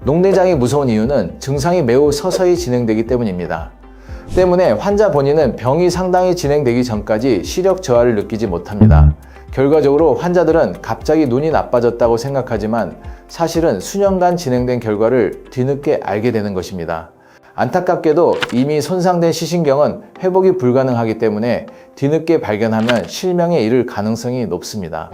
녹내장이 무서운 이유는 증상이 매우 서서히 진행되기 때문입니다. 때문에 환자 본인은 병이 상당히 진행되기 전까지 시력 저하를 느끼지 못합니다. 결과적으로 환자들은 갑자기 눈이 나빠졌다고 생각하지만 사실은 수년간 진행된 결과를 뒤늦게 알게 되는 것입니다. 안타깝게도 이미 손상된 시신경은 회복이 불가능하기 때문에 뒤늦게 발견하면 실명에 이를 가능성이 높습니다.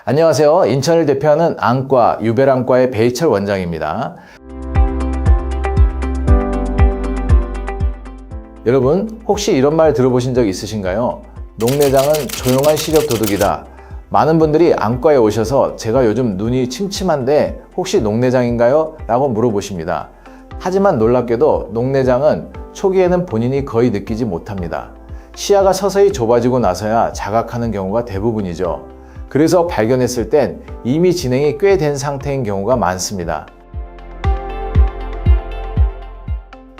안녕하세요. 인천을 대표하는 안과, 유별안과의 배희철 원장입니다. 여러분, 혹시 이런 말 들어보신 적 있으신가요? 녹내장은 조용한 시력 도둑이다. 많은 분들이 안과에 오셔서 제가 요즘 눈이 침침한데 혹시 녹내장인가요? 라고 물어보십니다. 하지만 놀랍게도 녹내장은 초기에는 본인이 거의 느끼지 못합니다. 시야가 서서히 좁아지고 나서야 자각하는 경우가 대부분이죠. 그래서 발견했을 땐 이미 진행이 꽤 된 상태인 경우가 많습니다.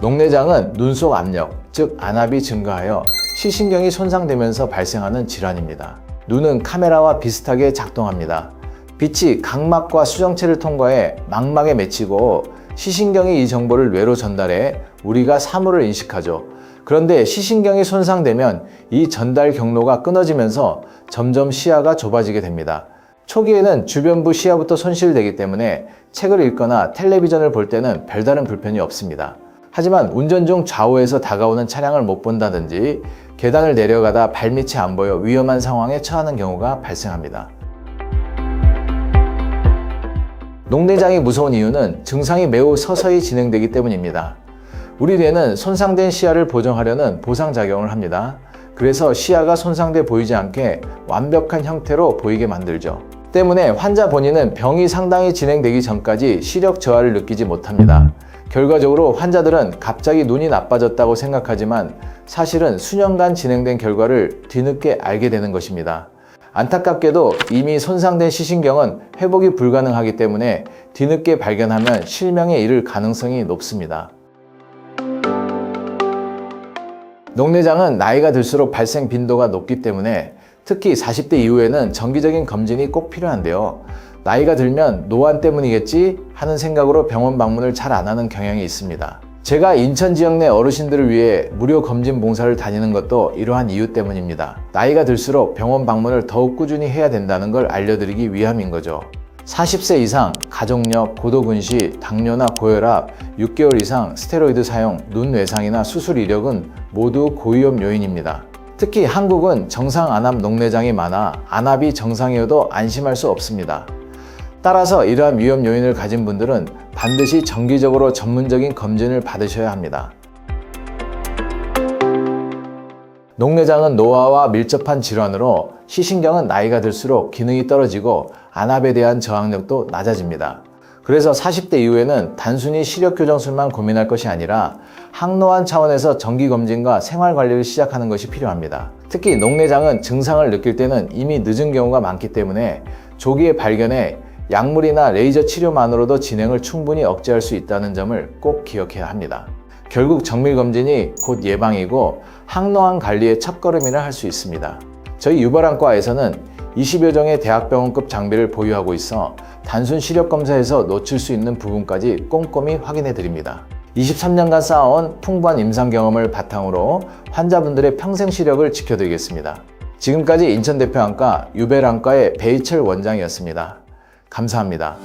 녹내장은 눈 속 압력, 즉 안압이 증가하여 시신경이 손상되면서 발생하는 질환입니다. 눈은 카메라와 비슷하게 작동합니다. 빛이 각막과 수정체를 통과해 망막에 맺히고 시신경이 이 정보를 뇌로 전달해 우리가 사물을 인식하죠. 그런데 시신경이 손상되면 이 전달 경로가 끊어지면서 점점 시야가 좁아지게 됩니다. 초기에는 주변부 시야부터 손실되기 때문에 책을 읽거나 텔레비전을 볼 때는 별다른 불편이 없습니다. 하지만 운전 중 좌우에서 다가오는 차량을 못 본다든지 계단을 내려가다 발밑이 안 보여 위험한 상황에 처하는 경우가 발생합니다. 녹내장이 무서운 이유는 증상이 매우 서서히 진행되기 때문입니다. 우리 뇌는 손상된 시야를 보정하려는 보상작용을 합니다. 그래서 시야가 손상돼 보이지 않게 완벽한 형태로 보이게 만들죠. 때문에 환자 본인은 병이 상당히 진행되기 전까지 시력 저하를 느끼지 못합니다. 결과적으로 환자들은 갑자기 눈이 나빠졌다고 생각하지만 사실은 수년간 진행된 결과를 뒤늦게 알게 되는 것입니다. 안타깝게도 이미 손상된 시신경은 회복이 불가능하기 때문에 뒤늦게 발견하면 실명에 이를 가능성이 높습니다. 녹내장은 나이가 들수록 발생 빈도가 높기 때문에 특히 40대 이후에는 정기적인 검진이 꼭 필요한데요. 나이가 들면 노안 때문이겠지 하는 생각으로 병원 방문을 잘 안 하는 경향이 있습니다. 제가 인천 지역 내 어르신들을 위해 무료 검진 봉사를 다니는 것도 이러한 이유 때문입니다. 나이가 들수록 병원 방문을 더욱 꾸준히 해야 된다는 걸 알려드리기 위함인 거죠. 40세 이상, 가족력, 고도근시, 당뇨나 고혈압, 6개월 이상 스테로이드 사용, 눈 외상이나 수술 이력은 모두 고위험 요인입니다. 특히 한국은 정상 안압 녹내장이 많아 안압이 정상이어도 안심할 수 없습니다. 따라서 이러한 위험 요인을 가진 분들은 반드시 정기적으로 전문적인 검진을 받으셔야 합니다. 녹내장은 노화와 밀접한 질환으로 시신경은 나이가 들수록 기능이 떨어지고 안압에 대한 저항력도 낮아집니다. 그래서 40대 이후에는 단순히 시력교정술만 고민할 것이 아니라 항노안 차원에서 정기검진과 생활관리를 시작하는 것이 필요합니다. 특히 녹내장은 증상을 느낄 때는 이미 늦은 경우가 많기 때문에 조기에 발견해 약물이나 레이저 치료만으로도 진행을 충분히 억제할 수 있다는 점을 꼭 기억해야 합니다. 결국 정밀검진이 곧 예방이고 항노안 관리의 첫걸음이라 할 수 있습니다. 저희 유별안과에서는 20여 종의 대학병원급 장비를 보유하고 있어 단순 시력 검사에서 놓칠 수 있는 부분까지 꼼꼼히 확인해 드립니다. 23년간 쌓아온 풍부한 임상 경험을 바탕으로 환자분들의 평생 시력을 지켜드리겠습니다. 지금까지 인천 대표안과 유별안과의 배희철 원장이었습니다. 감사합니다.